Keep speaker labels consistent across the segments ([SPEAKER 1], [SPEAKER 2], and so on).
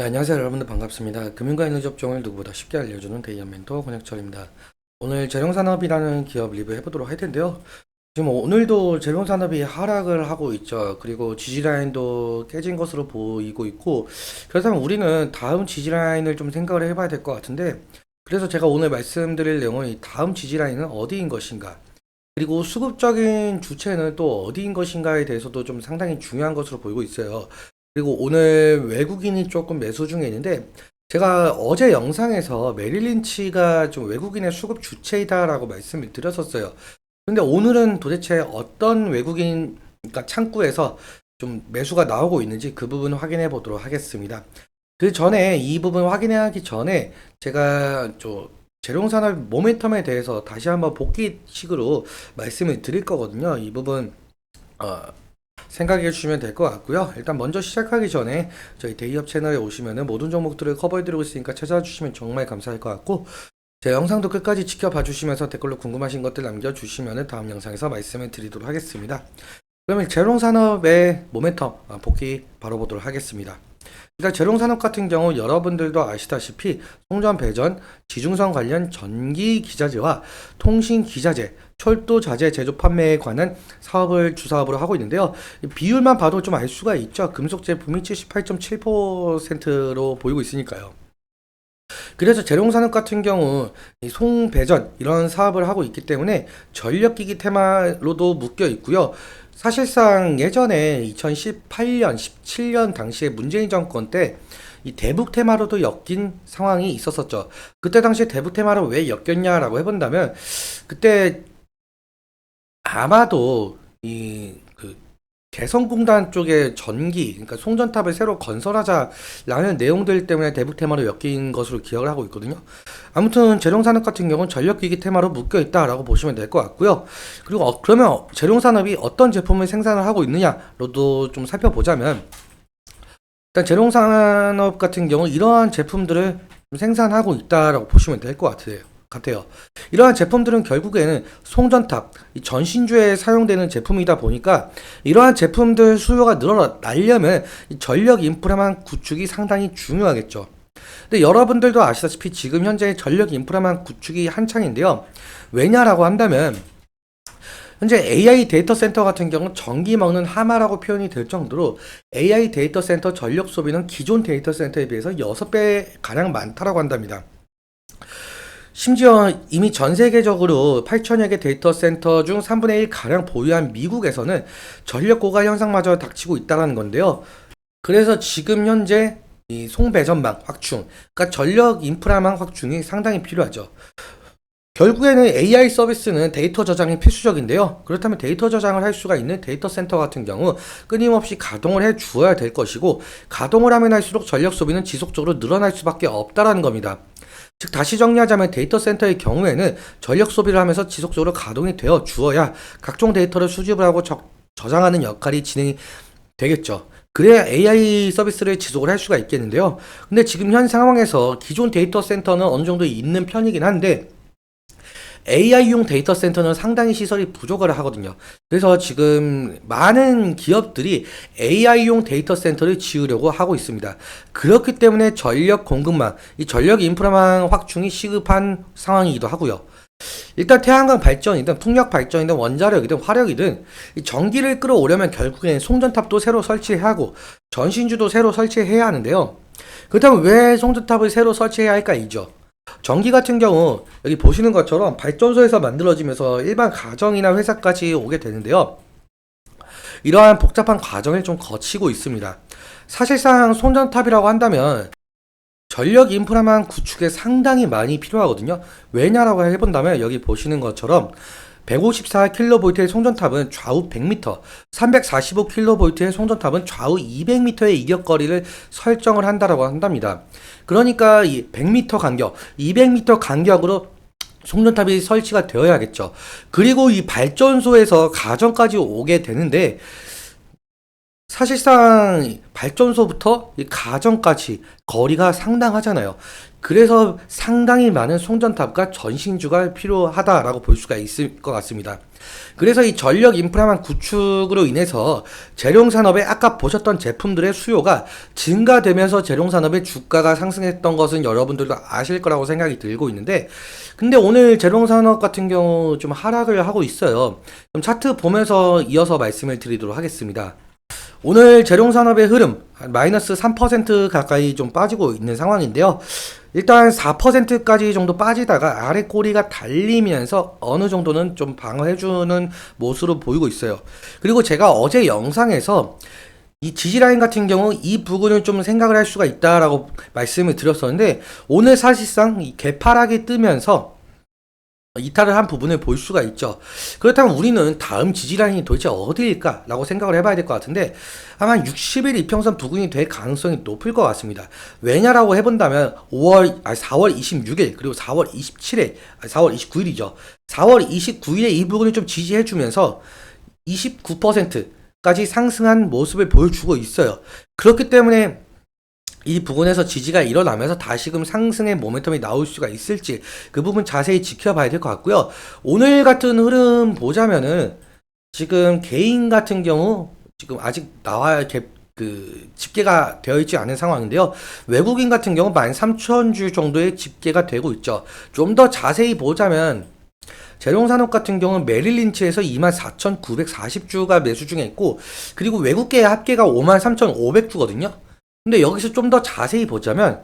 [SPEAKER 1] 네, 안녕하세요 여러분들 반갑습니다. 금융과 있는 접종을 누구보다 쉽게 알려주는 대기업 멘토 권혁철입니다. 오늘 재룡산업이라는 기업 리뷰해 보도록 할 텐데요. 지금 오늘도 재룡산업이 하락을 하고 있죠. 그리고 지지라인도 깨진 것으로 보이고 있고, 그렇다면 우리는 다음 지지라인을 좀 생각을 해봐야 될 것 같은데, 그래서 제가 오늘 말씀드릴 내용은 이 다음 지지라인은 어디인 것인가, 그리고 수급적인 주체는 또 어디인 것인가에 대해서도 좀 상당히 중요한 것으로 보이고 있어요. 그리고 오늘 외국인이 조금 매수 중에 있는데, 제가 어제 영상에서 메릴 린치가 좀 외국인의 수급 주체이다라고 말씀을 드렸었어요. 근데 오늘은 도대체 어떤 외국인, 그러니까 창구에서 좀 매수가 나오고 있는지 그 부분 확인해 보도록 하겠습니다. 그 전에 이 부분 확인하기 전에 제가 재룡산업 모멘텀에 대해서 다시 한번 복귀식으로 말씀을 드릴 거거든요. 이 부분 어, 생각해 주시면 될 것 같고요. 일단 먼저 시작하기 전에 저희 대기업 채널에 오시면은 모든 종목들을 커버해 드리고 있으니까 찾아주시면 정말 감사할 것 같고, 제 영상도 끝까지 지켜봐 주시면서 댓글로 궁금하신 것들 남겨주시면은 다음 영상에서 말씀을 드리도록 하겠습니다. 그러면 재롱산업의 모멘텀 복귀 바로 보도록 하겠습니다. 일단 재롱산업 같은 경우 여러분들도 아시다시피 송전 배전, 지중선 관련 전기 기자재와 통신 기자재, 철도 자재 제조 판매에 관한 사업을 주사업으로 하고 있는데요. 비율만 봐도 좀 알 수가 있죠. 금속 제품이 78.7%로 보이고 있으니까요. 그래서 재롱산업 같은 경우 이 송배전 이런 사업을 하고 있기 때문에 전력기기 테마로도 묶여 있고요. 사실상 예전에 2018년, 17년 당시에 문재인 정권 때 이 대북 테마로도 엮인 상황이 있었었죠. 그때 당시에 대북 테마로 왜 엮였냐라고 해본다면, 그때 아마도 그 개성공단 쪽에 전기, 그러니까 송전탑을 새로 건설하자라는 내용들 때문에 대북 테마로 엮인 것으로 기억을 하고 있거든요. 아무튼 재룡산업 같은 경우는 전력기기 테마로 묶여 있다라고 보시면 될 것 같고요. 그리고 그러면 재룡산업이 어떤 제품을 생산을 하고 있느냐로도 좀 살펴보자면, 일단 재룡산업 같은 경우 이러한 제품들을 생산하고 있다라고 보시면 될 것 같아요. 이러한 제품들은 결국에는 송전탑, 이 전신주에 사용되는 제품이다 보니까 이러한 제품들 수요가 늘어나려면 이 전력 인프라만 구축이 상당히 중요하겠죠. 근데 여러분들도 아시다시피 지금 현재 전력 인프라만 구축이 한창인데요. 왜냐라고 한다면 현재 AI 데이터 센터 같은 경우는 전기 먹는 하마라고 표현이 될 정도로 AI 데이터 센터 전력 소비는 기존 데이터 센터에 비해서 6배 가량 많다라고 한답니다. 심지어 이미 전 세계적으로 8천여 개 데이터 센터 중 3분의 1 가량 보유한 미국에서는 전력 고갈 현상마저 닥치고 있다는 건데요. 그래서 지금 현재 이 송배전망 확충, 그러니까 전력 인프라망 확충이 상당히 필요하죠. 결국에는 AI 서비스는 데이터 저장이 필수적인데요. 그렇다면 데이터 저장을 할 수가 있는 데이터 센터 같은 경우 끊임없이 가동을 해 주어야 될 것이고, 가동을 하면 할수록 전력 소비는 지속적으로 늘어날 수밖에 없다라는 겁니다. 즉 다시 정리하자면 데이터 센터의 경우에는 전력 소비를 하면서 지속적으로 가동이 되어 주어야 각종 데이터를 수집을 하고 저장하는 역할이 진행이 되겠죠. 그래야 AI 서비스를 지속을 할 수가 있겠는데요. 근데 지금 현 상황에서 기존 데이터 센터는 어느 정도 있는 편이긴 한데, AI용 데이터 센터는 상당히 시설이 부족을 하거든요. 그래서 지금 많은 기업들이 AI용 데이터 센터를 지으려고 하고 있습니다. 그렇기 때문에 전력 공급망, 이 전력 인프라망 확충이 시급한 상황이기도 하고요. 일단 태양광 발전이든 풍력 발전이든 원자력이든 화력이든 이 전기를 끌어오려면 결국엔 송전탑도 새로 설치해야 하고 전신주도 새로 설치해야 하는데요. 그렇다면 왜 송전탑을 새로 설치해야 할까 이죠. 전기 같은 경우 여기 보시는 것처럼 발전소에서 만들어지면서 일반 가정이나 회사까지 오게 되는데요. 이러한 복잡한 과정을 좀 거치고 있습니다. 사실상 송전탑이라고 한다면 전력 인프라만 구축에 상당히 많이 필요하거든요. 왜냐라고 해본다면 여기 보시는 것처럼 154kV의 송전탑은 좌우 100m, 345kV의 송전탑은 좌우 200m의 이격거리를 설정을 한다라고 한답니다. 그러니까 이 100m 간격, 200m 간격으로 송전탑이 설치가 되어야겠죠. 그리고 이 발전소에서 가정까지 오게 되는데 사실상 발전소부터 이 가정까지 거리가 상당하잖아요. 그래서 상당히 많은 송전탑과 전신주가 필요하다라고 볼 수가 있을 것 같습니다. 그래서 이 전력 인프라망 구축으로 인해서 재룡산업에 아까 보셨던 제품들의 수요가 증가되면서 재룡산업의 주가가 상승했던 것은 여러분들도 아실 거라고 생각이 들고 있는데, 근데 오늘 재룡산업 같은 경우 좀 하락을 하고 있어요. 그럼 차트 보면서 이어서 말씀을 드리도록 하겠습니다. 오늘 재룡산업의 흐름 마이너스 3% 가까이 좀 빠지고 있는 상황인데요. 일단 4%까지 정도 빠지다가 아래 꼬리가 달리면서 어느 정도는 좀 방어해주는 모습으로 보이고 있어요. 그리고 제가 어제 영상에서 이 지지라인 같은 경우 이 부분을 좀 생각을 할 수가 있다라고 말씀을 드렸었는데, 오늘 사실상 이 개파락이 뜨면서 이탈을 한 부분을 볼 수가 있죠. 그렇다면 우리는 다음 지지라인이 도대체 어디일까 라고 생각을 해봐야 될 것 같은데, 아마 60일 이평선 부근이 될 가능성이 높을 것 같습니다. 왜냐라고 해본다면 4월 26일 그리고 4월 27일 4월 29일이죠. 4월 29일에 이 부분을 좀 지지해주면서 29%까지 상승한 모습을 보여주고 있어요. 그렇기 때문에 이 부분에서 지지가 일어나면서 다시금 상승의 모멘텀이 나올 수가 있을지 그 부분 자세히 지켜봐야 될 것 같고요. 오늘 같은 흐름 보자면은 지금 개인 같은 경우 지금 아직 나와야 집계가 되어 있지 않은 상황인데요. 외국인 같은 경우 13,000주 정도의 집계가 되고 있죠. 좀 더 자세히 보자면 재룡산업 같은 경우는 메릴린치에서 24,940주가 매수 중에 있고, 그리고 외국계 합계가 53,500주거든요. 근데 여기서 좀 더 자세히 보자면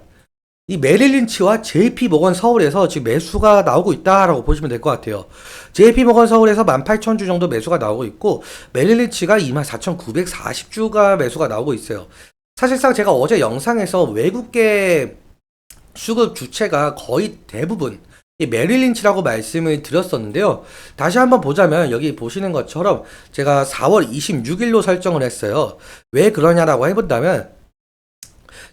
[SPEAKER 1] 이 메릴린치와 JP모건 서울에서 지금 매수가 나오고 있다라고 보시면 될 것 같아요. JP모건 서울에서 18,000주 정도 매수가 나오고 있고, 메릴린치가 24,940주가 매수가 나오고 있어요. 사실상 제가 어제 영상에서 외국계 수급 주체가 거의 대부분 이 메릴린치라고 말씀을 드렸었는데요. 다시 한번 보자면 여기 보시는 것처럼 제가 4월 26일로 설정을 했어요. 왜 그러냐라고 해본다면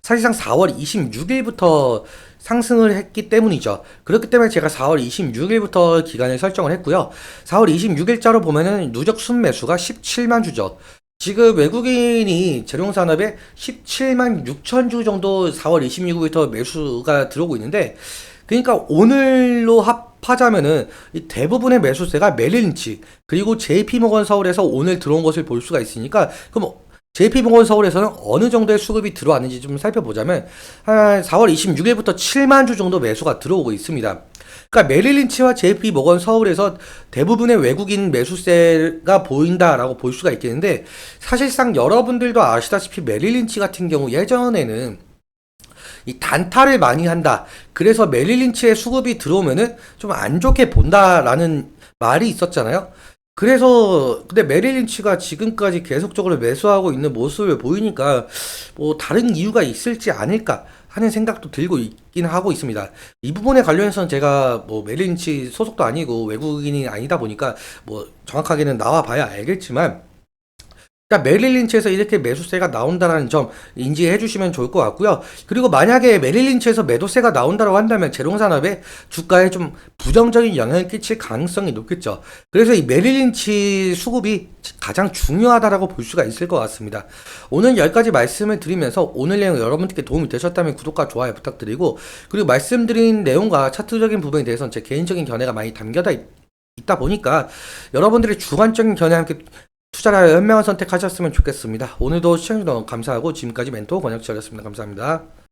[SPEAKER 1] 사실상 4월 26일부터 상승을 했기 때문이죠. 그렇기 때문에 제가 4월 26일부터 기간을 설정을 했고요. 4월 26일자로 보면은 누적 순매수가 17만 주죠. 지금 외국인이 재룡산업에 17만 6천 주 정도 4월 26일부터 매수가 들어오고 있는데, 그러니까 오늘로 합하자면은 이 대부분의 매수세가 메릴린치 그리고 JP모건 서울에서 오늘 들어온 것을 볼 수가 있으니까, 그럼 JP모건 서울에서는 어느 정도의 수급이 들어왔는지 좀 살펴보자면 한 4월 26일부터 7만 주 정도 매수가 들어오고 있습니다. 그러니까 메릴린치와 JP모건 서울에서 대부분의 외국인 매수세가 보인다라고 볼 수가 있겠는데, 사실상 여러분들도 아시다시피 메릴린치 같은 경우 예전에는 이 단타를 많이 한다, 그래서 메릴린치의 수급이 들어오면은 좀 안 좋게 본다라는 말이 있었잖아요. 그래서 근데 메릴린치가 지금까지 계속적으로 매수하고 있는 모습을 보이니까 뭐 다른 이유가 있을지 않을까 하는 생각도 들고 있긴 하고 있습니다. 이 부분에 관련해서는 제가 뭐 메릴린치 소속도 아니고 외국인이 아니다 보니까 뭐 정확하게는 나와 봐야 알겠지만, 그러니까 메릴린치에서 이렇게 매수세가 나온다는 점 인지해 주시면 좋을 것 같고요. 그리고 만약에 메릴린치에서 매도세가 나온다고 한다면 재룡산업의 주가에 좀 부정적인 영향을 끼칠 가능성이 높겠죠. 그래서 이 메릴린치 수급이 가장 중요하다라고 볼 수가 있을 것 같습니다. 오늘 여기까지 말씀을 드리면서 오늘 내용 여러분들께 도움이 되셨다면 구독과 좋아요 부탁드리고, 그리고 말씀드린 내용과 차트적인 부분에 대해서는 제 개인적인 견해가 많이 담겨져 있다 보니까 여러분들의 주관적인 견해와 함께 투자를 현명한 선택하셨으면 좋겠습니다. 오늘도 시청해주셔서 감사하고 지금까지 멘토 권혁지였습니다. 감사합니다.